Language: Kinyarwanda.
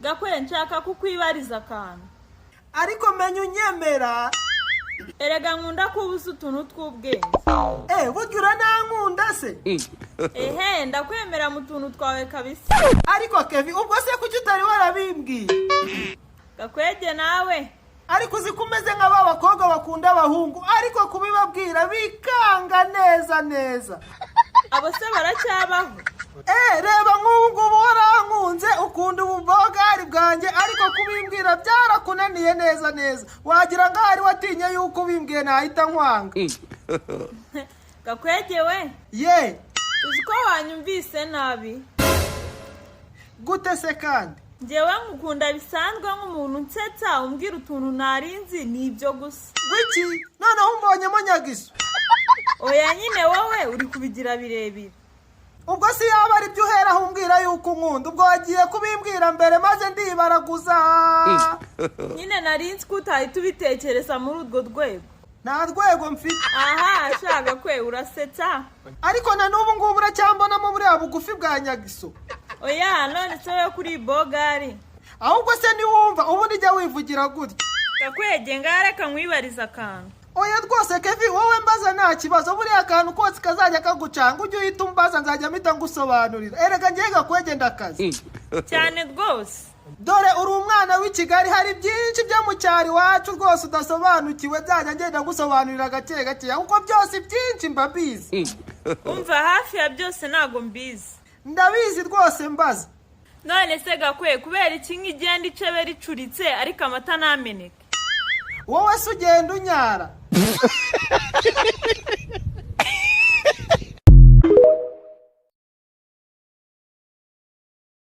Gakwe nshaka kukwibariza akantu. Ariko menye unyemera. Erega nkunda kubuza utuntu tw'ubwenge. Burya uranankunda se? Ndakwemera mu tuntu twawe kabisa. Ariko Kevin, ubwo se kuki utari warabimbwiye? Gakwege nawe. Ariko uzi kumeze nk'aba bakobwa bakunda abahungu, ariko kubibabwira bikanga neza. Abo se baracyabaho? Reba nk'ubu warankunze ukunda ububogari bwanjye, ariko kubimbwira byarakunaniye neza. Wagira ngo ari watinye yuko ubimbwiye nahita nkwanga. Gakwege we? Ye. Uzi ko wanyumvise nabi? Gute se kandi? Njyewe ngukunda bisanzwe nk'umuntu nsetsa umbwira utuntu narinzi nibyo gusa. Gwiki? Noneho umbonyemo Nyagiso. Oya nyine wowe uri kubigira birebire. Ubwo si yaba ari byo uhera umbwira yuko unkunda, ubwo wagiye kubimbwira mbere maze ndibaraguza. Nyine narinzi ko utahita ubitekereza muri urwo rwego. Nta rwego mfite. Aha, ashaka kwe urasetsa. Ariko na n'ubu ngubu uracyambonamo buriya bugufi bwa Nyagiso. Oya, none se wowe kuri bogari. Ahubwo se niwumva ubu nijya wivugira gutya. Gakwege ngareka nkwibariza akantu. Oya rwose Kevin, wowe mbaza nta kibazo, buriya akantu kose kazajya kagucanga ujye uhita umbaza nzajya mpita ngusobanurira. Erega ngiye Gakwege ndakazi. Cyane rwose. Dore uri umwana w'i Kigali, hari byinshi byo mu cyari wacu rwose udasobanukiwe, byajya ngenda gusobanurira gake kuko byose byinshi mbabizi. Umva hafi ya byose ntago mbizi. Ndabizi rwose mbaza. None se Gakwe kubera iki nk'igenda icebe ricuritse ariko amata nameneke? Wowe se ugenda unyara.